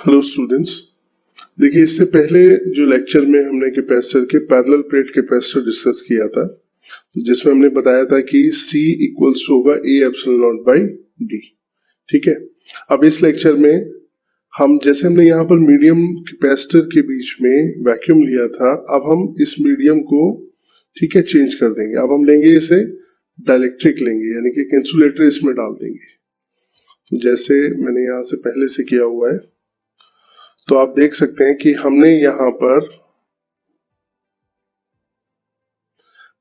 Hello students, देखिए इससे पहले जो लेक्चर में हमने कैपेसिटर के पैरेलल प्लेट कैपेसिटर डिस्कस किया था, तो जिसमें हमने बताया था कि C इक्वल्स होगा A epsilon naught by D। ठीक है, अब इस लेक्चर में हम जैसे हमने यहाँ पर मीडियम कैपेसिटर के बीच में वैक्यूम लिया था, अब हम इस मीडियम को ठीक है चेंज कर देंगे। अब हम लेंगे इसे डाइलेक्ट्रिक लेंगे, यानी कि इंसुलेटर इसमें डाल देंगे। तो जैसे मैंने यहाँ से पहले से किया हुआ है, तो आप देख सकते हैं कि हमने यहाँ पर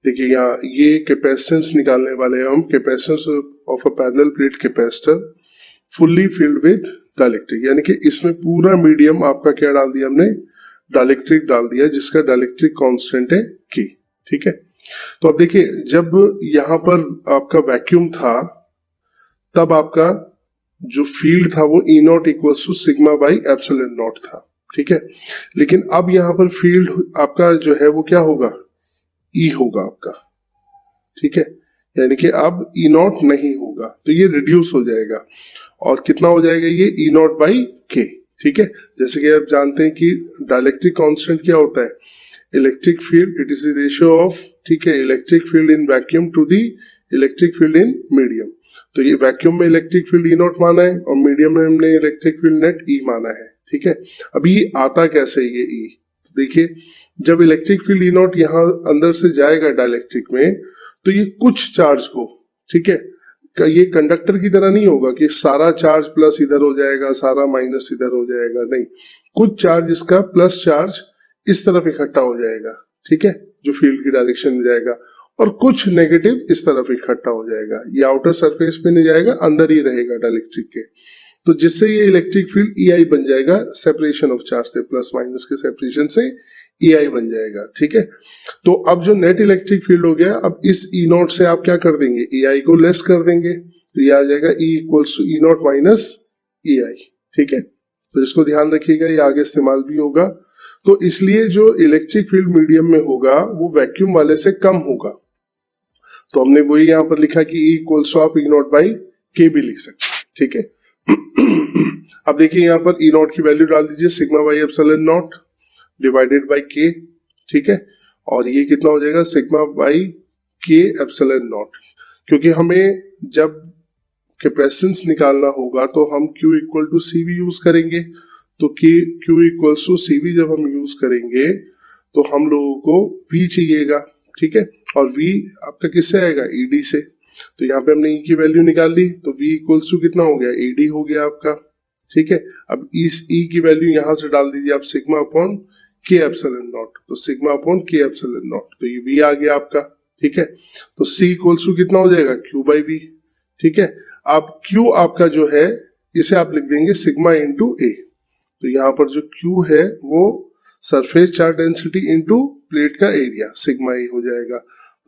देखिए यहाँ ये कैपेसिटेंस निकालने वाले हैं हम, capacitance of a parallel plate capacitor fully filled with dielectric, यानी कि इसमें पूरा मीडियम आपका क्या डाल दिया हमने, डाइलेक्ट्रिक डाल दिया, जिसका डाइलेक्ट्रिक कांस्टेंट है K। ठीक है, तो अब देखिए जब यहाँ पर आपका वैक्यूम था तब आपका जो फील्ड था वो E naught equal to sigma by epsilon naught था। ठीक है, लेकिन अब यहाँ पर फील्ड आपका जो है वो क्या होगा, E होगा आपका। ठीक है, यानी कि अब E नॉट नहीं होगा, तो ये रिड्यूस हो जाएगा और कितना हो जाएगा ये E नॉट बाई K। ठीक है, जैसे कि आप जानते हैं कि डाइलेक्ट्रिक कांस्टेंट क्या होता है, electric field, it is the ratio of, ठीक है, electric field in vacuum to the electric field in medium. तो ये वैक्यूम में इलेक्ट्रिक फील्ड E नॉट माना है और मीडियम में हमने इलेक्ट्रिक फील्ड नेट E माना है। ठीक है, अब ये आता कैसे ये E, तो देखिए जब इलेक्ट्रिक फील्ड E नॉट यहाँ अंदर से जाएगा डाइलेक्ट्रिक में, तो ये कुछ चार्ज को, ठीक है, ये कंडक्टर की तरह नहीं होगा कि सारा चार्ज प्लस इधर हो जाएगा, सारा माइनस इधर हो जाएगा, नहीं, कुछ चार्ज इसका प्लस चार्ज इस तरफ इकट्ठा हो जाएगा। ठीक है, जो फील्ड की डायरेक्शन में जाएगा, और कुछ नेगेटिव इस तरफ इकट्ठा हो जाएगा। ये आउटर सरफेस पे नहीं जाएगा, अंदर ही रहेगा डाइलेक्ट्रिक के, तो जिससे ये इलेक्ट्रिक फील्ड EI बन जाएगा, सेपरेशन ऑफ चार्ज से, प्लस माइनस के सेपरेशन से EI बन जाएगा। ठीक है, तो अब जो नेट इलेक्ट्रिक फील्ड हो गया, अब इस E नॉट से आप क्या कर देंगे, EI को लेस कर देंगे, तो ये आ जाएगा E equals to E naught minus EI। ठीक है, तो इसको ध्यान रखिएगा, ये आगे इस्तेमाल भी होगा। तो इसलिए जो इलेक्ट्रिक फील्ड मीडियम में होगा वो वैक्यूम वाले से कम होगा, तो हमने वही यहां पर लिखा कि E इक्वल्स टू आप E नॉट बाई K भी लिख सकते हैं। ठीक है, अब देखिए यहाँ पर E नॉट की वैल्यू डाल दीजिए, sigma by epsilon naught divided by K। ठीक है, और ये कितना हो जाएगा, sigma by K epsilon naught, क्योंकि हमें जब कैपेसिटेंस निकालना होगा तो हम Q equal to CV use करेंगे, तो Q इक्वल टू CV जब हम यूज करेंगे तो हम लोगों को V चाहिएगा। ठीक है, और V आपका किससे आएगा, ED से, तो यहाँ पे हमने E की वैल्यू निकाल ली, तो V इक्वल्स टू कितना हो गया, ED हो गया आपका। ठीक है, अब इस E की वैल्यू यहां से डाल दीजिए आप, sigma upon K epsilon naught, तो sigma upon K epsilon naught, तो ये V आ गया आपका। ठीक है, तो C इक्वल्स टू कितना हो जाएगा, Q बाई V। ठीक है, अब Q आपका जो है इसे आप लिख देंगे सिग्मा इंटू A, तो यहाँ पर जो Q है वो surface charge density into plate का एरिया, सिग्मा A हो जाएगा,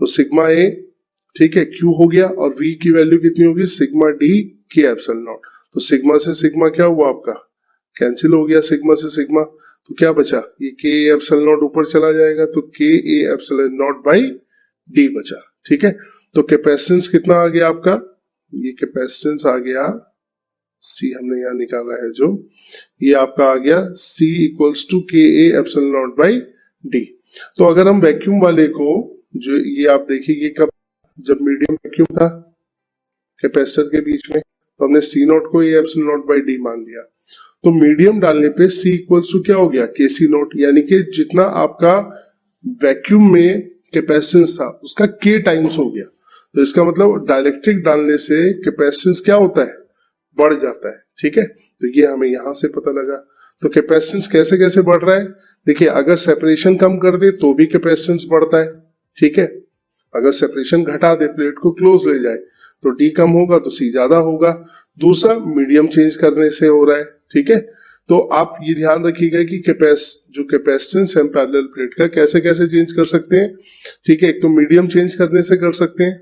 तो सिग्मा A, ठीक है, Q हो गया, और V की वैल्यू कितनी होगी, sigma D K epsilon naught, तो सिग्मा से सिग्मा क्या हुआ आपका, कैंसिल हो गया, सिग्मा से सिग्मा, तो क्या बचा, ये K एप्सिलॉन नॉट ऊपर चला जाएगा, तो K A epsilon naught by D बचा। ठीक है, तो कैपेसिटेंस कितना आ गया आपका, ये कैपेसिटेंस आ गया, C हमने यहाँ निकाला है जो, ये आपका आ गया C equals to KA epsilon naught by D। तो अगर हम वैक्यूम वाले को, जो ये आप देखिए ये कब, जब मीडियम वैक्यूम था कैपेसिटर के बीच में, तो हमने C नॉट को A epsilon naught by D मान लिया, तो मीडियम डालने पे C इक्वल्स टू क्या हो गया, KC नॉट, यानी कि जितना आपका वैक्यूम में कैपेसिटेंस था उसका K टाइम्स हो गया, तो इसका मतलब डाइलेक्ट्रिक डालने से कैपेसिटेंस क्या होता है, बढ़ जाता है। ठीक है, तो ये हमें यहां से पता लगा। तो कैपेसिटेंस कैसे कैसे बढ़ रहा है, देखिए अगर सेपरेशन कम कर दे तो भी कैपेसिटेंस बढ़ता है। ठीक है, अगर सेपरेशन घटा दे, प्लेट को क्लोज ले जाए, तो D कम होगा तो C ज्यादा होगा। दूसरा मीडियम चेंज करने से हो रहा है। ठीक है, तो आप ये ध्यान रखिएगा कि जो कैपेसिटेंस है पैरेलल प्लेट का कैसे कैसे चेंज कर सकते हैं। ठीक है, एक तो मीडियम चेंज करने से कर सकते हैं,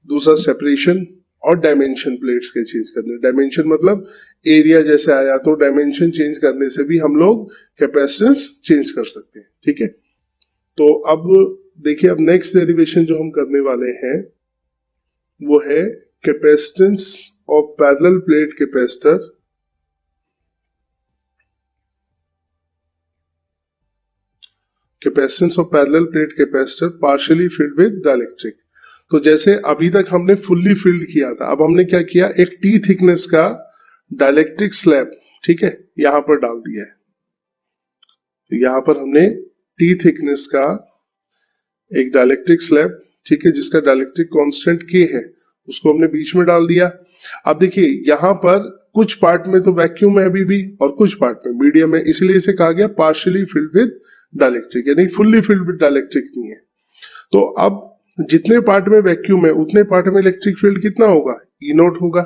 दूसरा सेपरेशन और डायमेंशन प्लेट्स के चेंज करने, डायमेंशन मतलब एरिया जैसे आया तो डायमेंशन चेंज करने से भी हम लोग कैपेसिटेंस चेंज कर सकते हैं। ठीक है, तो अब देखिए, अब नेक्स्ट डेरिवेशन जो हम करने वाले हैं वो है capacitance of parallel plate capacitor capacitance of parallel plate capacitor partially filled with dielectric. तो जैसे अभी तक हमने फुल्ली फिल्ड किया था, अब हमने क्या किया, एक टी थिकनेस का डाइलेक्ट्रिक स्लैब, ठीक है, यहां पर डाल दिया है। तो यहां पर हमने टी थिकनेस का एक डाइलेक्ट्रिक स्लैब, ठीक है, जिसका डाइलेक्ट्रिक कांस्टेंट के है, उसको हमने बीच में डाल दिया। अब देखिए यहां पर कुछ पार्ट में तो वैक्यूम है अभी भी और कुछ पार्ट में मीडियम है, इसलिए इसे कहा गया पार्शियली फिल्ड विद डाइलेक्ट्रिक, यानी फुल्ली फिल्ड विद डाइलेक्ट्रिक नहीं है। तो अब जितने पार्ट में वैक्यूम है उतने पार्ट में इलेक्ट्रिक फील्ड कितना होगा, ई नॉट होगा,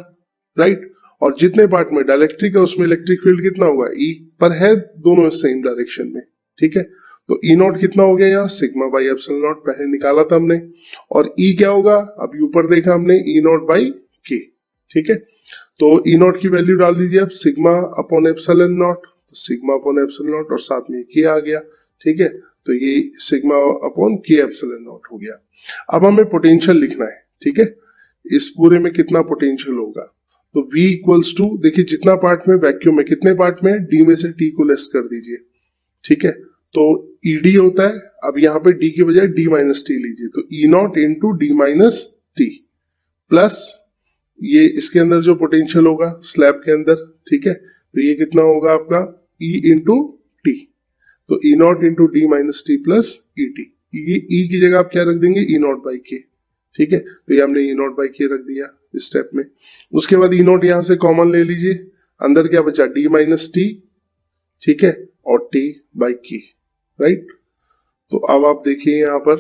राइट। और जितने पार्ट में डाइलेक्ट्रिक है उसमें इलेक्ट्रिक फील्ड कितना होगा, ई, पर है दोनों सेम डायरेक्शन में, ठीक है। तो ई नॉट कितना हो गया यहाँ, सिग्मा बाई एप्सिलॉन नॉट पहले निकाला था हमने, और ई क्या होगा, अभी ऊपर देखा हमने, ई नॉट बाई के, ठीक है। तो ई नॉट की वैल्यू डाल दीजिए अब, सिग्मा अपॉन एप्सिलॉन नॉट, तो सिग्मा अपॉन एप्सिलॉन नॉट और साथ में के आ गया, ठीक है। तो ये सिग्मा अपॉन के एप्सिलॉन नॉट हो गया। अब हमें पोटेंशियल लिखना है, ठीक है, इस पूरे में कितना पोटेंशियल होगा। तो V इक्वल्स टू, देखिए जितना पार्ट में वैक्यूम है, कितने पार्ट में, D में से T को लेस कर दीजिए, ठीक है। तो ED होता है, अब यहाँ पे D की बजाय D माइनस टी लीजिए, तो E not into D minus T plus ये इसके अंदर जो पोटेंशियल होगा स्लैब के अंदर, ठीक है, तो ये कितना होगा आपका E इंटू टी, तो E not into D minus T plus E T. ये E की जगह आप क्या रख देंगे, E नॉट बाई के, ठीक है। तो ये हमने E नॉट बाई के रख दिया इस स्टेप में। उसके बाद E नॉट यहां से कॉमन ले लीजिए, अंदर क्या बचा, डी माइनस टी, ठीक है, और टी बाई के, राइट। तो अब आप देखिए यहां पर,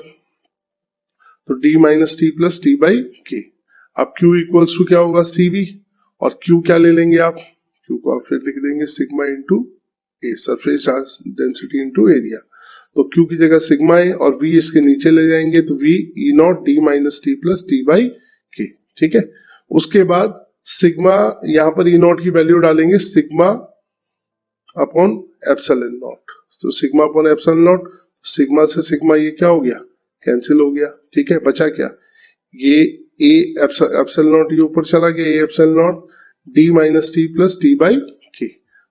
तो D minus T plus T by के। अब Q इक्वल्स टू क्या होगा, CV, और Q क्या ले लेंगे आप, Q को आप फिर लिख देंगे sigma into A, surface charge density into area. तो Q की जगह सिग्मा है और V इसके नीचे ले जाएंगे, तो V E not D minus T plus T by के, ठीक है। उसके बाद सिग्मा, यहां पर E नॉट की वैल्यू डालेंगे सिग्मा अपॉन एप्सिलॉन नॉट, तो sigma upon epsilon not, sigma से सिग्मा ये क्या हो गया, कैंसिल हो गया, ठीक है। बचा क्या, ये ए एप्सिलॉन नॉट ये ऊपर चला गया, A epsilon not D minus T plus T by के।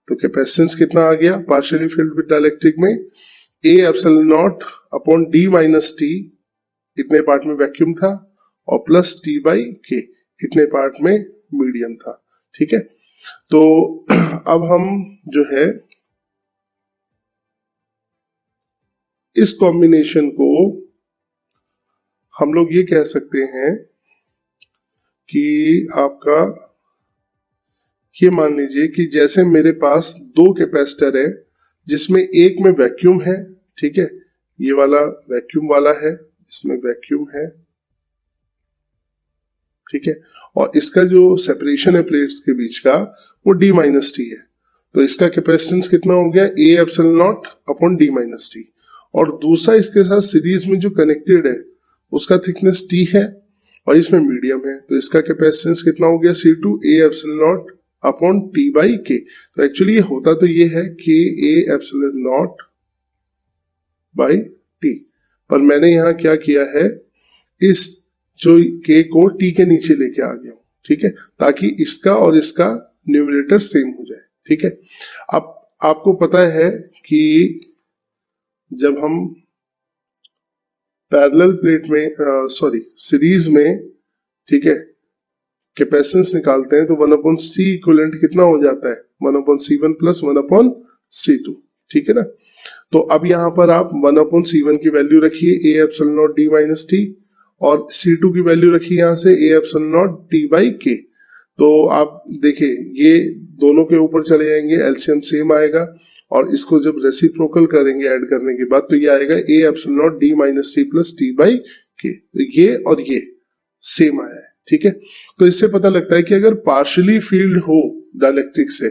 तो कैपेसिटेंस कितना आ गया पार्शियली फिल्ड विद डाइलेक्ट्रिक में, A epsilon not upon D minus T, इतने पार्ट में वैक्यूम था, और प्लस टी बाई के, इतने पार्ट में मीडियम था, ठीक है। तो अब हम जो है इस कॉम्बिनेशन को हम लोग ये कह सकते हैं कि आपका, ये मान लीजिए कि जैसे मेरे पास दो कैपेसिटर है जिसमें एक में वैक्यूम है, ठीक है, ये वाला वैक्यूम वाला है, इसमें वैक्यूम है, ठीक है, और इसका जो सेपरेशन है प्लेट्स के बीच का वो डी माइनस टी है। तो इसका कैपेसिटेंस कितना हो गया, A epsilon not upon D minus T, और दूसरा इसके साथ सीरीज में जो कनेक्टेड है उसका थिकनेस टी है और इसमें मीडियम है, तो इसका कैपेसिटेंस कितना हो गया, C2 A epsilon not upon T by के। तो एक्चुअली ये होता तो ये है के A epsilon naught by T, पर मैंने यहां क्या किया है, इस जो के को टी के नीचे लेके आ गया हूं, ठीक है, ताकि इसका और इसका न्यूमरेटर सेम हो जाए, ठीक है। अब आपको पता है कि जब हम पैरेलल प्लेट में सीरीज में, ठीक है, कैपेसिटेंस निकालते हैं तो 1/C इक्विवेलेंट कितना हो जाता है, 1/C1 प्लस 1/C2, ठीक है ना। तो अब यहां पर आप 1/C1 की वैल्यू रखिए A epsilon not D minus T, और C2 की वैल्यू रखिए यहां से A epsilon not T by के। तो आप देखिए ये दोनों के ऊपर चले जाएंगे, एलसीएम सेम आएगा, और इसको जब रेसिप्रोकल करेंगे ऐड करने के बाद, तो ये आएगा A epsilon not D minus T plus T by के। तो ये और ये सेम आया है, ठीक है। तो इससे पता लगता है कि अगर पार्शियली फील्ड हो डाइलेक्ट्रिक से,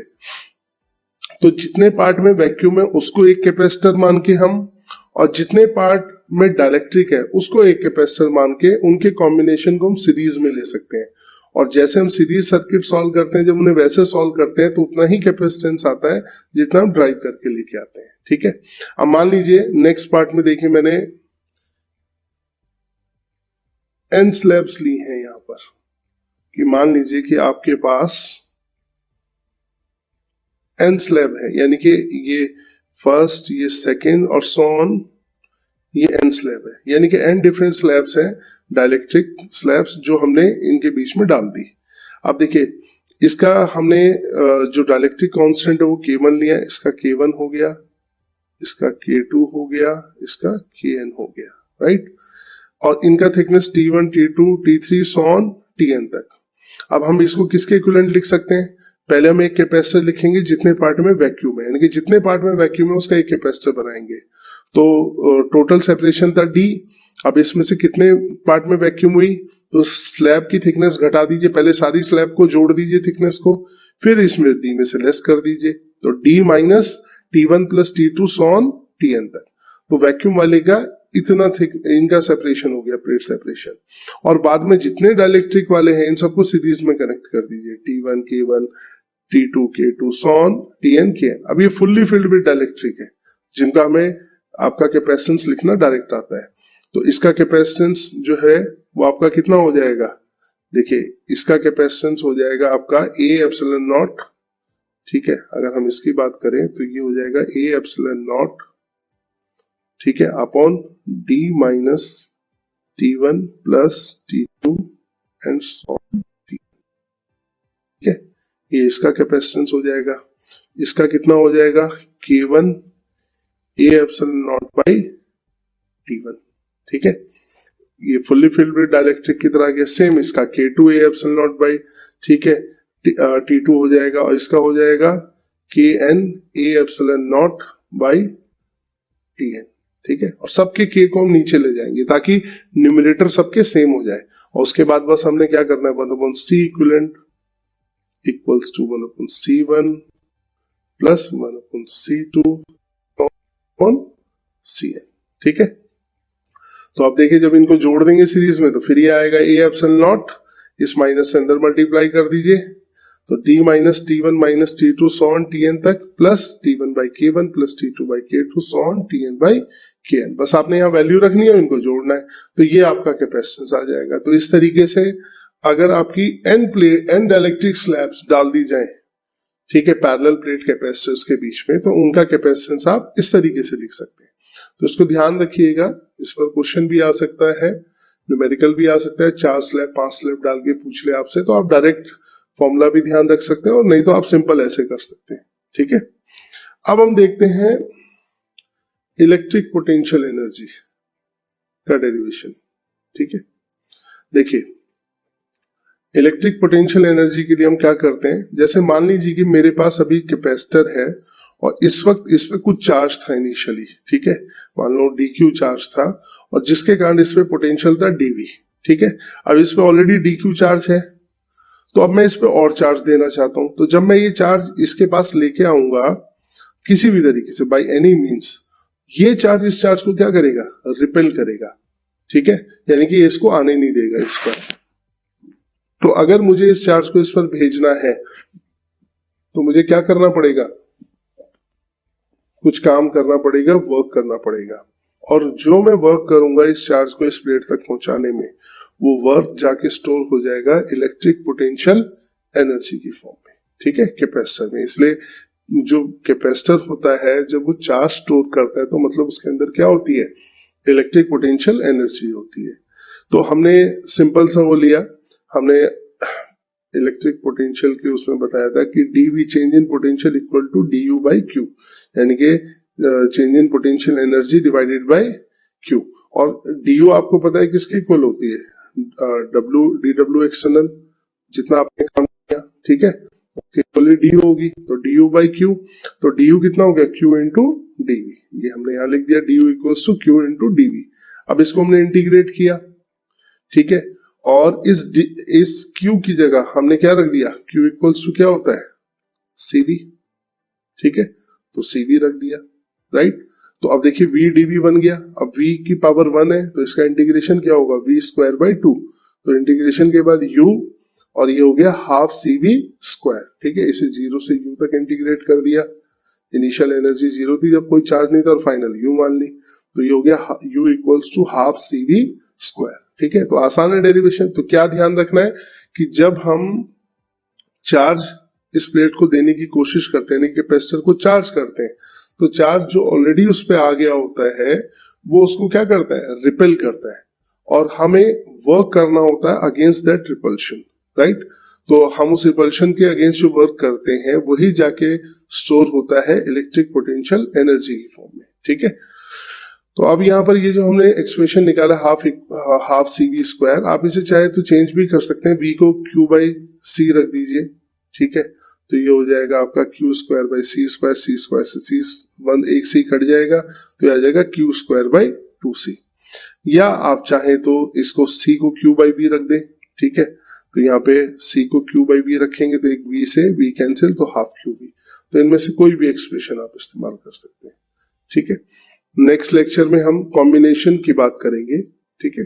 तो जितने पार्ट में वैक्यूम है उसको एक कैपेसिटर मान के हम, और जितने पार्ट में डाइलेक्ट्रिक है उसको एक कैपेसिटर मान के, उनके कॉम्बिनेशन को हम सीरीज में ले सकते हैं। और जैसे हम सीरीज सर्किट सॉल्व करते हैं, जब उन्हें वैसे सॉल्व करते हैं तो उतना ही कैपेसिटेंस आता है जितना हम ड्राइव करके लेके आते हैं, ठीक है। अब मान लीजिए नेक्स्ट पार्ट में देखिए मैंने n स्लैब्स ली हैं यहां पर, कि मान लीजिए कि आपके पास n स्लैब है, यानी कि ये फर्स्ट, ये सेकंड और सो ऑन ये n स्लैब है, यानी कि n डिफरेंट स्लैब्स हैं, डाइलेक्ट्रिक स्लैब्स जो हमने इनके बीच में डाल दी। अब देखिए इसका हमने जो डाइलेक्ट्रिक कांस्टेंट है वो K1 लिया, इसका K1 हो गया, इसका K2 हो गया, इसका Kn हो गया, राइट। और इनका thickness T1, T2, T3 sworn Tn तक। अब हम इसको किसके इक्विवेलेंट लिख सकते हैं? पहले हम एक कैपेसिटर लिखेंगे जितने पार्ट में वैक्यूम है, यानी कि जितने पार्ट में वैक्यूम है उसका एक कैपेसिटर बनाएंगे। तो टोटल सेपरेशन था D। अब इसमें से कितने पार्ट में वैक्यूम हुई, तो स्लैब की थिकनेस घटा दीजिए, पहले सारी स्लैब को जोड़ दीजिए थिकनेस को, फिर इसमें D में से लेस कर दीजिए, तो D minus T1 plus T2 so on Tn तक। तो वैक्यूम वाले का इतना थिक इनका सेपरेशन हो गया, प्लेट सेपरेशन। और बाद में जितने डाइलेक्ट्रिक वाले हैं इन सबको सीरीज में कनेक्ट कर दीजिए, T1 K1, T2 K2 so on Tn Kn। अब ये फुल्ली फिल्ड विद डाइलेक्ट्रिक है जिनका हमें आपका कैपेसिटेंस लिखना डायरेक्ट आता है। तो इसका कैपेसिटेंस जो है वो आपका कितना हो जाएगा, देखिए इसका कैपेसिटेंस हो जाएगा आपका A एप्सिलॉन नॉट, ठीक है। अगर हम इसकी बात करें तो ये हो जाएगा A एप्सिलॉन नॉट, ठीक है, upon D minus T1 plus T2 and so on T, ठीक है। ये इसका कैपेसिटेंस हो जाएगा। इसका कितना हो जाएगा, K1 A epsilon naught by T1, ठीक है। ये फुल्ली फिल्ड विद डाइलेक्ट्रिक की तरह गया। सेम इसका K2 A epsilon naught by, ठीक है, T2 हो जाएगा, और इसका हो जाएगा Kn A epsilon naught by Tn, ठीक है। और सबके K को हम नीचे ले जाएंगे ताकि न्यूमरेटर सबके सेम हो जाए। और उसके बाद बस हमने क्या करना है, 1/C equivalent equals to 1/C1 plus 1/C2 Cn, ठीक है। तो आप देखिए जब इनको जोड़ देंगे सीरीज में तो फिर ये आएगा A एप्सिलॉन नॉट, इस माइनस से अंदर मल्टीप्लाई कर दीजिए, तो D minus T1 minus T2 so on Tn तक plus T1 by K1 plus T2 by K2 so on Tn by Kn। बस आपने यहाँ वैल्यू रखनी है, इनको जोड़ना है, तो ये आपका कैपेसिटेंस आ जाएगा। तो इस तरीके से अगर आपकी n डाइलेक्ट्रिक स्लैब्स डाल दी जाए, ठीक है, पैरेलल प्लेट कैपेसिटर्स के बीच में, तो उनका कैपेसिटेंस आप इस तरीके से लिख सकते हैं। तो इसको ध्यान रखिएगा, इस पर क्वेश्चन भी आ सकता है, न्यूमेरिकल भी आ सकता है, 4 स्लैब 5 स्लैब डाल के पूछ ले आपसे, तो आप डायरेक्ट फॉर्मूला भी ध्यान रख सकते हैं, और नहीं तो आप सिंपल ऐसे कर सकते हैं, ठीक है। अब हम देखते हैं इलेक्ट्रिक पोटेंशियल एनर्जी का डेरिवेशन, ठीक है। देखिए इलेक्ट्रिक पोटेंशियल एनर्जी के लिए हम क्या करते हैं, जैसे मान लीजिए कि मेरे पास अभी कैपेसिटर है और इस वक्त इस पे कुछ चार्ज था इनिशियली, ठीक है, मान लो dq चार्ज था, और जिसके कारण इस पे पोटेंशियल था dv, ठीक है। अब इस पे ऑलरेडी dq चार्ज है, तो अब मैं इस पे और चार्ज देना चाहता हूं, तो जब मैं ये चार्ज इसके पास लेके आऊंगा किसी भी तरीके से बाय एनी मींस, ये चार्ज इस चार्ज को क्या करेगा, रिपेल करेगा, ठीक है, यानी कि इसको आने नहीं देगा इस पर। तो अगर मुझे इस चार्ज को इस पर भेजना है तो मुझे क्या करना पड़ेगा, कुछ काम करना पड़ेगा, वर्क करना पड़ेगा, और जो मैं वर्क करूंगा इस चार्ज को इस प्लेट तक पहुंचाने में, वो वर्क जाके स्टोर हो जाएगा इलेक्ट्रिक पोटेंशियल एनर्जी की फॉर्म में, ठीक है, कैपेसिटर में। इसलिए जो कैपेसिटर होता है जब वो चार्ज स्टोर करता है तो मतलब उसके अंदर क्या होती है, इलेक्ट्रिक पोटेंशियल एनर्जी होती है। तो हमने सिंपल सा वो लिया, हमने इलेक्ट्रिक पोटेंशियल के उसमें बताया था कि dV change in potential equal to du by q, यानी कि change in potential energy divided by q। और du आपको पता है किसके इक्वल होती है, dw एक्सटर्नल, जितना आपने काम किया, ठीक है, इक्वली du होगी, तो du बाई q, तो du कितना हो गया, q इंटू dv, ये हमने यहाँ लिख दिया du equals to q into dv। अब इसको हमने इंटीग्रेट किया, ठीक है, और इस Q की जगह हमने क्या रख दिया, Q इक्वल्स टू क्या होता है, CV, ठीक है, तो CV रख दिया, राइट। तो अब देखिए V dV बन गया, अब V की पावर 1 है तो इसका इंटीग्रेशन क्या होगा, V स्क्वायर बाई 2, तो इंटीग्रेशन के बाद U, और ये हो गया हाफ CV स्क्वायर, ठीक है, इसे 0 से U तक इंटीग्रेट कर दिया, इनिशियल एनर्जी 0 थी जब कोई चार्ज नहीं था, और फाइनल U मान ली, तो ये हो गया U equals to half CV square, ठीक है। तो आसान है डेरिवेशन। तो क्या ध्यान रखना है कि जब हम चार्ज इस प्लेट को देने की कोशिश करते हैं, कैपेसिटर को चार्ज करते हैं, तो चार्ज जो ऑलरेडी उस पे आ गया होता है वो उसको क्या करता है, रिपेल करता है, और हमें वर्क करना होता है अगेंस्ट दैट रिपल्शन, राइट। तो हम उस रिपल्शन के अगेंस्ट जो वर्क करते हैं वही जाके स्टोर होता है इलेक्ट्रिक पोटेंशियल एनर्जी की फॉर्म में, ठीक है। तो अब यहाँ पर ये जो हमने एक्सप्रेशन निकाला हाफ सी वी स्क्वायर, आप इसे चाहे तो चेंज भी कर सकते हैं, v को q बाई सी रख दीजिए, ठीक है। तो ये हो जाएगा आपका q square by C square, C square से सी वन एक सी कट जाएगा, तो आ जाएगा q स्क्वायर बाई 2c। या आप चाहे तो इसको c को q बाई b रख दें, ठीक है। तो यहाँ पे c को q बाई b रखेंगे तो एक v से v कैंसिल, तो हाफ qb। तो इनमें से कोई भी एक्सप्रेशन आप इस्तेमाल कर सकते हैं, ठीक है। नेक्स्ट लेक्चर में हम कॉम्बिनेशन की बात करेंगे, ठीक है।